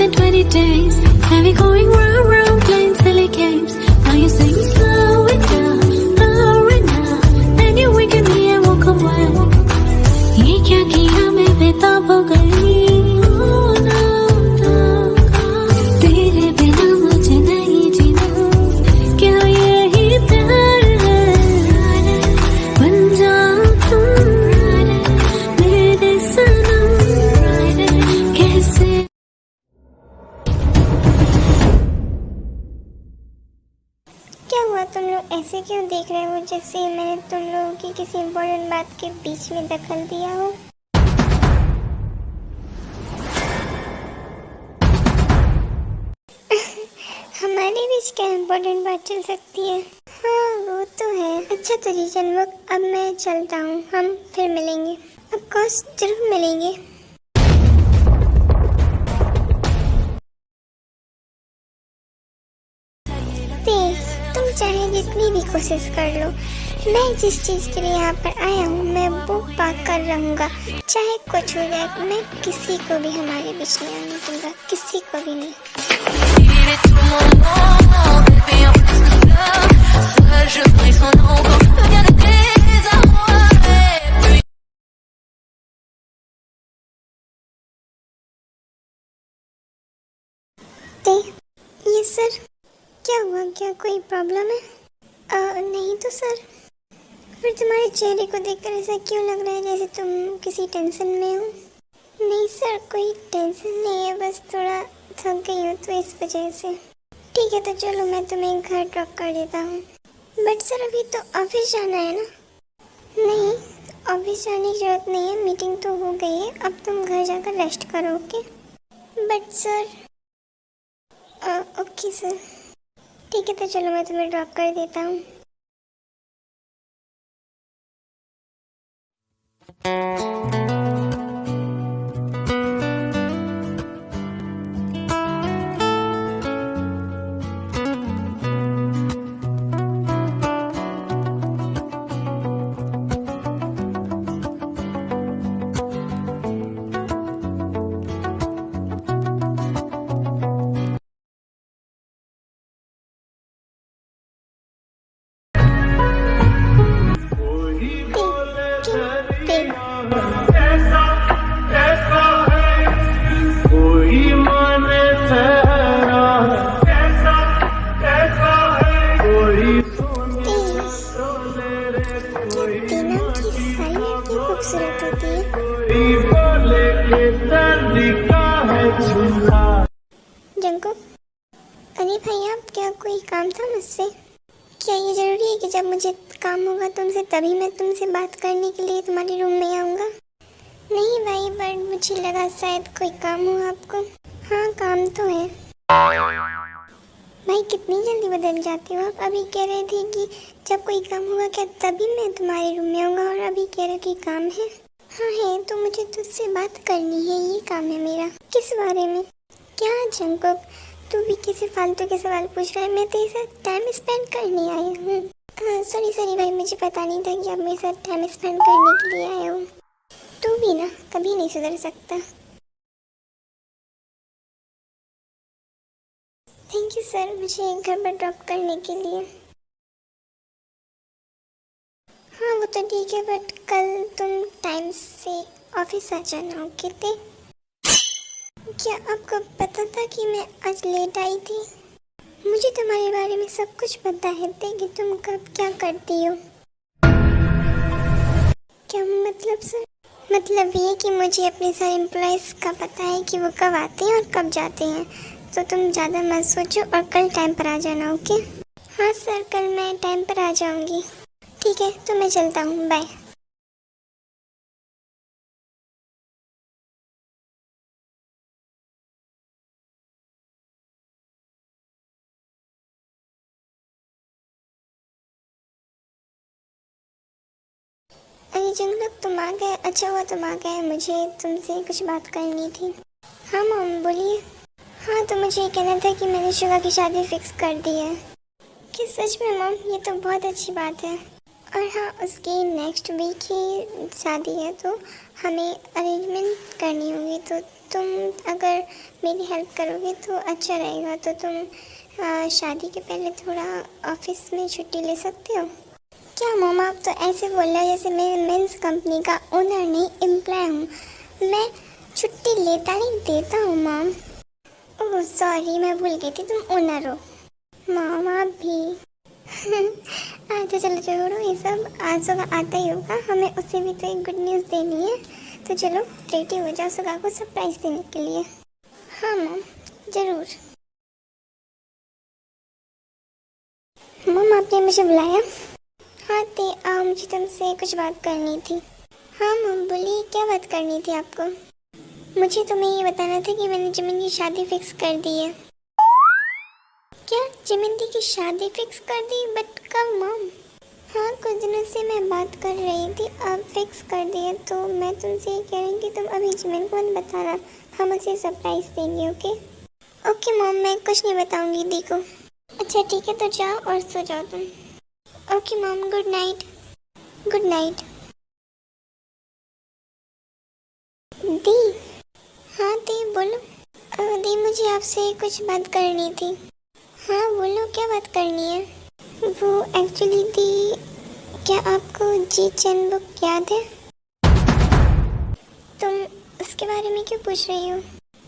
120 days. Have you going round, round, playing silly games? Now you sing slow it now. Then you wink at me and walk away. ये क्या किया मैं बेताब हो गई. Oh no, तेरे बिना मुझे नहीं जीना. क्या यही प्यार है? बन जाओ तुम मेरे सनम. कैसे क्या हुआ, तुम लोग ऐसे क्यों देख रहे हो जैसे मैंने तुम लोगों की किसी इम्पोर्टेंट बात के बीच में दखल दिया हो? हमारे बीच क्या इम्पोर्टेंट बात चल सकती है? हाँ वो तो है. अच्छा तो जी जन्मक, अब मैं चलता हूँ. हम फिर मिलेंगे. ऑफ कोर्स जरूर मिलेंगे. तुम चाहे जितनी भी कोशिश कर लो, मैं जिस चीज़ के लिए यहाँ पर आया हूँ मैं वो पाकर रहूँगा. चाहे कुछ हो जाए, मैं किसी को भी हमारे बीच नहीं आने दूँगा. किसी को भी नहीं. ये सर क्या हुआ? क्या कोई प्रॉब्लम है? नहीं तो सर. फिर तुम्हारे चेहरे को देखकर ऐसा क्यों लग रहा है जैसे तुम किसी टेंशन में हो? नहीं सर, कोई टेंशन नहीं है, बस थोड़ा थक गई हूँ तो इस वजह से. ठीक है तो चलो मैं तुम्हें घर ड्रॉप कर देता हूँ. बट सर अभी तो ऑफिस जाना है ना? नहीं, ऑफिस जाने की जरूरत नहीं है, मीटिंग तो हो गई है. अब तुम घर जाकर रेस्ट करो. Okay? But sir okay sir. ठीक है तो चलो मैं तुम्हें ड्रॉप कर देता हूँ. खूबसूरत होती है. जंको, अरे भाई आप, क्या कोई काम था मुझसे? क्या ये जरूरी है कि जब मुझे काम होगा तुमसे तभी मैं तुमसे बात करने के लिए तुम्हारे रूम में आऊँगा? नहीं भाई, बट मुझे लगा शायद कोई काम हो आपको. हाँ काम तो है. भाई कितनी जल्दी बदल जाती हो आप. अभी कह रहे थे कि जब कोई काम होगा क्या तभी मैं तुम्हारे रूम में आऊँगा, और अभी कह रहे कि काम है. हाँ है, तो मुझे तुझसे बात करनी है, ये काम है मेरा. किस बारे में? क्या जंकुक, तू भी किसी फालतू के सवाल पूछ रहा है? मैं तेरे साथ टाइम स्पेंड करने आई हूँ. सॉरी भाई, मुझे पता नहीं था कि आप मेरे साथ टाइम स्पेंड करने के लिए आए हो. तू भी ना कभी नहीं सुधर सकता. थैंक यू सर, मुझे घर पर ड्रॉप करने के लिए. हाँ वो तो ठीक है, बट कल तुम टाइम से ऑफिस आ जाना. ओके थे? क्या आपको पता था कि मैं आज लेट आई थी? मुझे तुम्हारे बारे में सब कुछ पता है कि तुम कब क्या करती हो. क्या मतलब सर? मतलब ये कि मुझे अपने सारे एम्प्लॉयज़ का पता है कि वो कब आते हैं और कब जाते हैं. तो तुम ज़्यादा मत सोचो और कल टाइम पर आ जाना. ओके? हाँ सर, कल मैं टाइम पर आ जाऊँगी. ठीक है तो मैं चलता हूँ. बाय. अरे जंगलक, तुम आ गए. अच्छा हुआ तुम आ गए, मुझे तुमसे कुछ बात करनी थी. हाँ मॉम बोलिए. हाँ तो मुझे ये कहना था कि मैंने शुगा की शादी फिक्स कर दी है. कि सच में मॉम? ये तो बहुत अच्छी बात है. और हाँ, उसकी नेक्स्ट वीक ही शादी है, तो हमें अरेंजमेंट करनी होगी, तो तुम अगर मेरी हेल्प करोगे तो अच्छा रहेगा। तो तुम शादी के पहले थोड़ा ऑफिस में छुट्टी ले सकते हो क्या? मॉम आप तो ऐसे बोल रहे हो जैसे मैं मेंस कंपनी का ओनर नहीं एम्प्लॉय हूँ। मैं छुट्टी लेता नहीं, देता हूँ मॉम। ओह सॉरी, मैं भूल गई थी तुम ओनर हो। मॉम आप भी अच्छा चलो छोड़ो ये सब, आज सुबह आता ही होगा, हमें उसे भी तो एक गुड न्यूज़ देनी है। तो चलो रेडी हो जाओ सुबह को सरप्राइज देने के लिए। हाँ मॉम ज़रूर। मॉम आपने मुझे बुलाया? हाँ ते मुझे तुमसे कुछ बात करनी थी। हाँ मॉम बोलिए, क्या बात करनी थी आपको? मुझे तुम्हें ये बताना था कि मैंने जिमिन की शादी फिक्स कर दी है। क्या जिमिन दी की शादी फिक्स कर दी? बट कब मॉम? हाँ कुछ दिनों से मैं बात कर रही थी, अब फिक्स कर दिया। तो मैं तुमसे ये कह रही हूँ कि तुम अभी जिमिन को मत बताना, हम उसे सरप्राइज देंगे। ओके ओके मॉम, मैं कुछ नहीं बताऊँगी दी को। अच्छा ठीक है, तो जाओ और सो जाओ तुम। Okay mom, good night. Good night. दी। हाँ दी बोलो। दी मुझे आपसे कुछ बात करनी थी। हाँ बोलो, क्या बात करनी है? वो एक्चुअली दी, क्या आपको जी चैन बुक याद है? तुम उसके बारे में क्यों पूछ रही हो?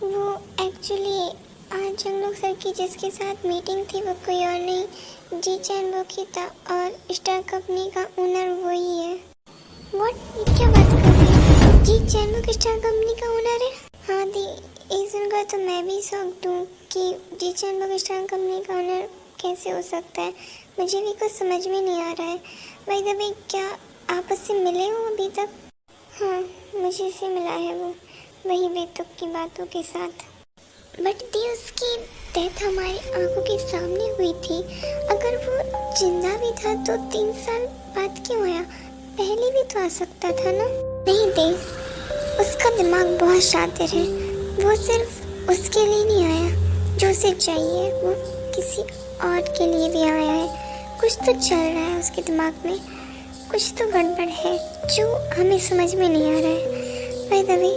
वो एक्चुअली आज हम लोग सर की जिसके साथ मीटिंग थी वो कोई और नहीं, जी चैन बुक ही था, और स्टार कंपनी का ओनर वही है। व्हाट, क्या बात कर रही है? जी चैन बुक स्टार कंपनी का ओनर है? हाँ दी, ये सुनकर तो मैं भी शॉक्ड हूँ कि जी चैन बुक स्टार कंपनी का ओनर कैसे हो सकता है। मुझे भी कुछ समझ में नहीं आ रहा है। भाई दबे, क्या आप उससे मिले हो अभी तक? हाँ मुझे से मिला है वो, वही बेतुक की बातों के साथ। बट दी उसकी डेथ हमारी आंखों के सामने हुई थी। अगर वो जिंदा भी था तो 3 साल बाद क्यों आया? पहले भी तो आ सकता था ना। नहीं दी, उसका दिमाग बहुत शातिर है, वो सिर्फ उसके लिए नहीं आया जो उसे चाहिए, वो किसी और के लिए भी आया है। कुछ तो चल रहा है उसके दिमाग में, कुछ तो गड़बड़ है जो हमें समझ में नहीं आ रहा है। बाय द वे,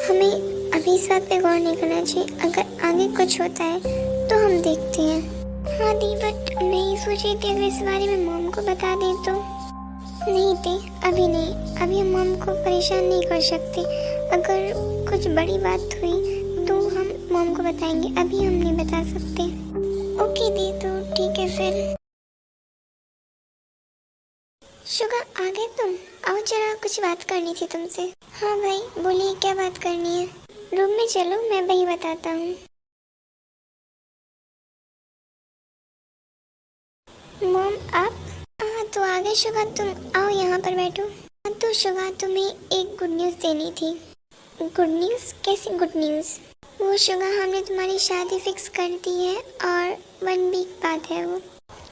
हमें अभी इस बात पे गौर नहीं करना चाहिए, अगर आगे कुछ होता है तो हम देखते हैं। हाँ दी, बट मैं ये सोच रही थी अगर इस बारे में मॉम को बता दें तो। नहीं दी, अभी नहीं, अभी हम मॉम को परेशान नहीं कर सकते। अगर कुछ बड़ी बात हुई तो हम मॉम को बताएंगे, अभी हम नहीं बता सकते। ओके दी, तो ठीक है फिर। शुगर आ गए तुम? आओ जरा, कुछ बात करनी थी तुमसे। हाँ भाई बोलिए, क्या बात करनी है? रूम में चलो, मैं वही बताता हूँ। मॉम आप? हाँ तो आ गए शुगा, तुम आओ यहाँ पर बैठो। हाँ तो शुगा, तुम्हें एक गुड न्यूज़ देनी थी। Good news? कैसी गुड न्यूज़? वो शुगा, हमने तुम्हारी शादी फिक्स कर दी है और 1 वीक बाद है वो।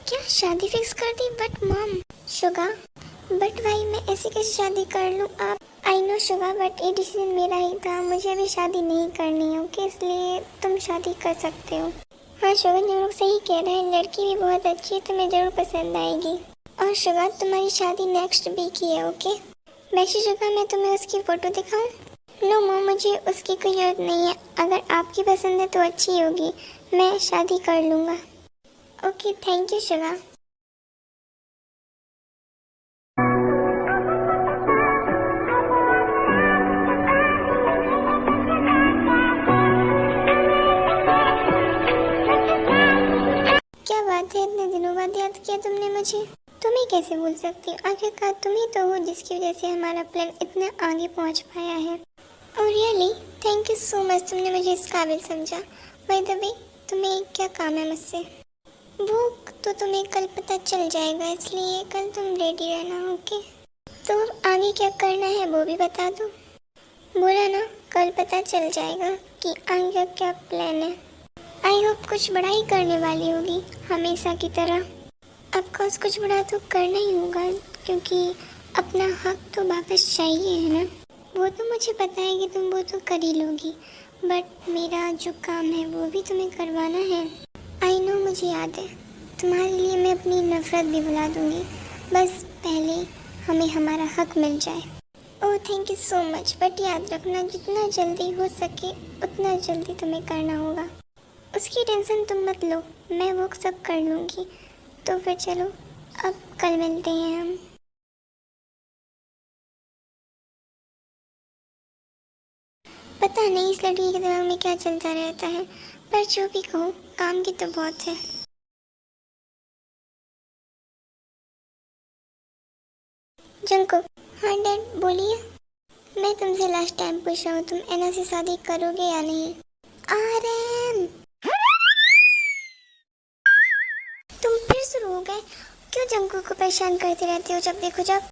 क्या शादी फिक्स कर दी? But mom. शुगा, बट भाई मैं ऐसे कैसे शादी कर लूँ? आप आई नो शुगा, बट ये डिसीजन मेरा ही था, मुझे अभी शादी नहीं करनी है। ओके, इसलिए तुम शादी कर सकते हो। हाँ शुगा, जो लोग सही कह रहे हैं, लड़की भी बहुत अच्छी है, तुम्हें ज़रूर पसंद आएगी। और शुगा, तुम्हारी शादी नेक्स्ट वीक ही है। ओके वैसे शुगा, मैं तुम्हें उसकी फ़ोटो दिखाऊँ? नो मॉम, मुझे उसकी कोई ज़रूरत नहीं है, अगर आपकी पसंद है तो अच्छी होगी, मैं शादी कर लूँगा। Okay thank you Suga. क्या बात है, इतने दिनों बाद याद किया तुमने मुझे? तुम्हें कैसे भूल सकती हूँ, आखिरकार तुम ही तो हो जिसकी वजह से हमारा प्लान इतना आगे पहुँच पाया है। और really thank you so much, तुमने मुझे इस काबिल समझा। बाय द वे, तुम्हें क्या काम है मुझसे? वो तो तुम्हें कल पता चल जाएगा, इसलिए कल तुम रेडी रहना। ओके, तो आगे क्या करना है वो भी बता दो। बोला ना, कल पता चल जाएगा कि आगे का क्या प्लान है। आई होप कुछ बड़ा ही करने वाली होगी, हमेशा की तरह। ऑफकोर्स कुछ बड़ा तो करना ही होगा, क्योंकि अपना हक तो वापस चाहिए है ना। वो तो मुझे पता है कि तुम वो तो कर ही लोगी, बट मेरा जो काम है वो भी तुम्हें करवाना है। आई नो, मुझे याद है, तुम्हारे लिए मैं अपनी नफ़रत भी भुला दूँगी, बस पहले हमें हमारा हक मिल जाए। Oh thank you so much, but याद रखना जितना जल्दी हो सके उतना जल्दी तुम्हें करना होगा। उसकी टेंशन तुम मत लो, मैं वो सब कर लूँगी। तो फिर चलो, अब कल मिलते हैं हम। पता नहीं इस लड़की के दिमाग में क्या चलता रहता है, पर जो भी कहो, काम की तो बहुत है। जंकुक, हाँ डैड बोलिए। मैं तुमसे लास्ट टाइम पूछ रहा हूँ, तुम एना से शादी करोगे या नहीं? आर्यन, तुम फिर शुरू हो गए। क्यों जंकुक को परेशान करते रहते हो जब देखो जब?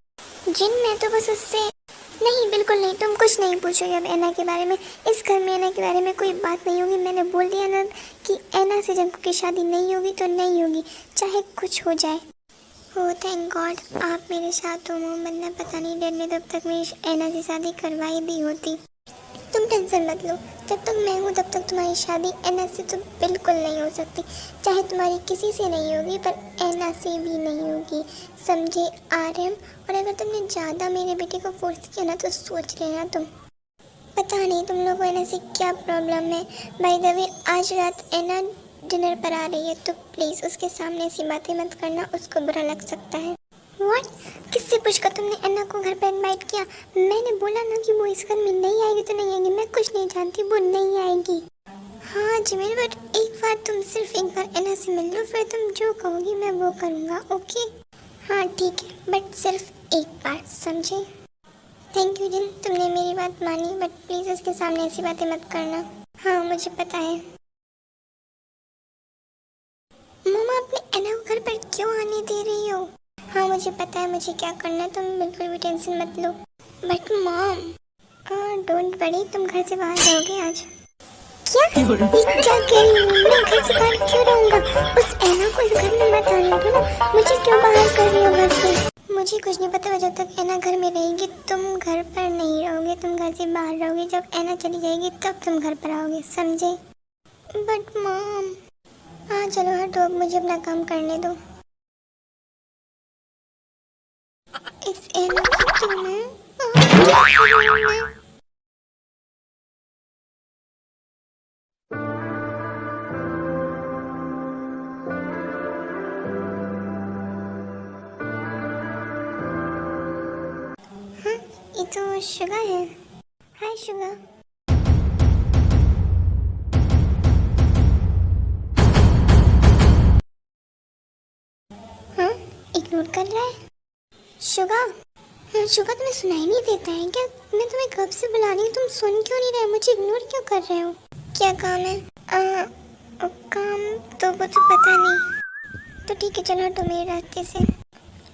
जिन, मैं तो बस उससे नहीं, बिल्कुल नहीं, तुम कुछ नहीं पूछोगे अब एना के बारे में। इस घर में एना के बारे में कोई बात नहीं होगी। मैंने बोल दिया ना कि एना से जंकुक की शादी नहीं होगी तो नहीं होगी, चाहे कुछ हो जाए। ओह थैंक गॉड, आप मेरे साथ हो। वरना पता नहीं डैड ने तब तक मेरी एना से शादी करवाई भी होती। तुम टेंशन मत लो, जब तक मैं हूँ तब तक तुम्हारी शादी एना से तो बिल्कुल नहीं हो सकती। चाहे तुम्हारी किसी से नहीं होगी, पर एना से भी नहीं होगी, समझे आर्यन? और अगर तुमने ज़्यादा मेरे बेटे को फोर्स किया ना तो सोच लेना तुम। पता नहीं तुम लोगों को एना से क्या प्रॉब्लम है। बाय द वे, आज रात एना डिनर पर आ रही है, तो प्लीज़ उसके सामने ऐसी बातें मत करना, उसको बुरा लग सकता है। व्हाट? किससे पूछकर तुमने एना को घर पर इनवाइट किया? मैंने बोला ना कि वो इस घर में नहीं आएगी तो नहीं आएगी, मैं कुछ नहीं जानती, वो नहीं आएगी। हाँ जिमिल, बट एक बार तुम सिर्फ एक बार एना से मिल लो, फिर तुम जो कहोगी मैं वो करूँगा, ओके? हाँ ठीक है, बट सिर्फ एक बार, समझे? थैंक यू जिन, तुमने मेरी बात मानी, बट प्लीज़ उसके सामने ऐसी बातें मत करना। हाँ मुझे पता है। मम्मा, अपने एना को घर पर क्यों आने दे रही हो? हाँ मुझे पता है मुझे क्या करना है, तुम बिल्कुल भी टेंशन मत लो। बट मॉम, डोंट वरी, तुम घर से बाहर रहोगे आज। क्या? ये क्या कह रही हो? मैं घर से बाहर क्यों रहूँगा? उस एना को इस घर में मत आने दो ना, मुझे क्यों बाहर कर रही हो घर से? मुझे कुछ नहीं पता, जब तक एना घर में रहेगी तुम घर पर नहीं रहोगे, तुम घर से बाहर रहोगे। जब एना चली जाएगी तब तुम घर पर आओगे, समझे? बट मॉम, हाँ चलो हटो, अब मुझे अपना काम करने दो। इस एना को तुम्हें ये तो शुगा है। हाय शुगा। हाँ, इग्नोर कर रहा है शुगा। हाँ शुगा, तुम्हें सुनाई नहीं देता है क्या? मैं तुम्हें कब से बुला रही हूँ, तुम सुन क्यों नहीं रहे? मुझे इग्नोर क्यों कर रहे हो? क्या काम है? काम तो कुछ पता नहीं। तो ठीक है चलो हटो मेरे रास्ते से।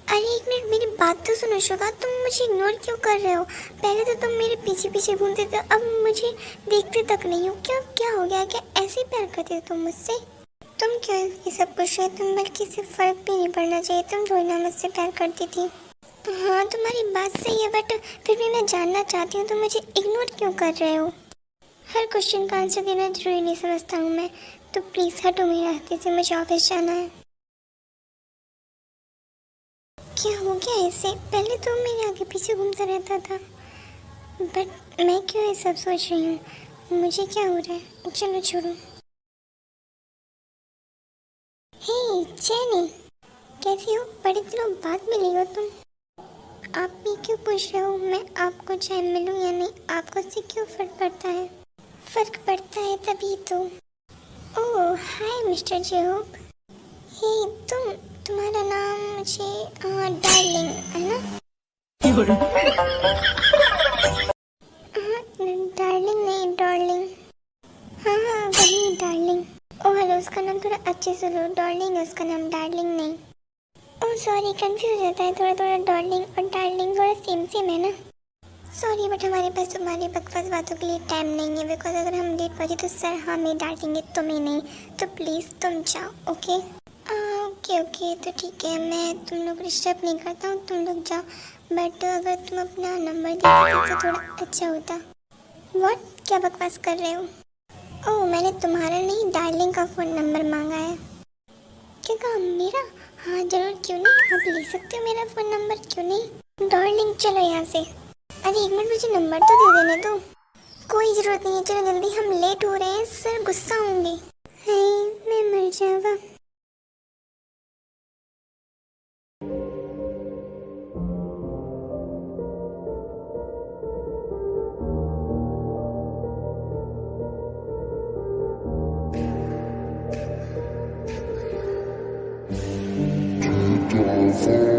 अरे एक मिनट, मेरी बात तो सुनो शुगा, तुम मुझे इग्नोर क्यों कर रहे हो? पहले तो तुम मेरे पीछे पीछे घूमते थे, अब मुझे देखते तक नहीं हो। क्या क्या हो गया? क्या ऐसे ही प्यार करते हो तुम मुझसे? तुम क्यों ये सब पूछ रहे? तुम बल्कि इससे फर्क भी नहीं पड़ना चाहिए, तुम थोड़ी ना मुझसे प्यार करती थी। हाँ तुम्हारी बात सही है, बट फिर भी मैं जानना चाहती हूँ तुम मुझे इग्नोर क्यों कर रहे हो? हर क्वेश्चन का आंसर देना जरूरी नहीं समझता हूँ मैं, तो प्लीज़ हटो मेरे रास्ते से, मुझे ऑफिस जाना है। क्या हो गया इसे? पहले तो मेरे आगे पीछे घूमता रहता था, बट मैं क्यों ये सब सोच रही हूँ? मुझे क्या हो रहा है? चलो छोड़ो। हे जेनी, कैसी हो? बड़े दिनों बाद मिली हो तुम। आप भी क्यों पूछ रहे हो मैं आपको चाहे मिलूं या नहीं? आपको उससे क्यों फर्क पड़ता है? फर्क पड़ता है तभी तो। ओह हाय मिस्टर जेहोब। हे तुम्हारा नाम मुझे डार्लिंग है ना? डार्लिंग नहीं डार्लिंग। हाँ हाँ वही डार्लिंग। ओह हेलो, उसका नाम थोड़ा अच्छे से लो, डार्लिंग है उसका नाम, डार्लिंग नहीं। ओह सॉरी, कंफ्यूज हो जाता है थोड़ा थोड़ा, डार्लिंग और डार्लिंग थोड़ा सेम सेम है ना? सॉरी बट हमारे पास तुम्हारी बकवास बातों के लिए टाइम नहीं है, बिकॉज अगर हम लेट पहुँचे तो सर हमें डांटेंगे, तुम्हें नहीं। तो प्लीज़ तुम जाओ, ओके? ओके ओके तो ठीक है, मैं तुम लोग डिस्टर्ब नहीं करता हूँ, तुम लोग जाओ। बट अगर तुम अपना नंबर दे देते तो थोड़ा अच्छा होता। व्हाट? क्या बकवास कर रहे हो? ओह मैंने तुम्हारा नहीं, डार्लिंग का फ़ोन नंबर मांगा है। क्या कहा? मेरा? हाँ ज़रूर, क्यों नहीं, आप ले सकते हो मेरा फ़ोन नंबर, क्यों नहीं? डार्लिंग चलो यहाँ से। अरे 1 मिनट, मुझे नंबर तो दे देने दो। कोई ज़रूरत नहीं है, चलो जल्दी, हम लेट हो रहे हैं सर, गुस्सा होंगे। हाय, मैं मर जाऊँगा। Fall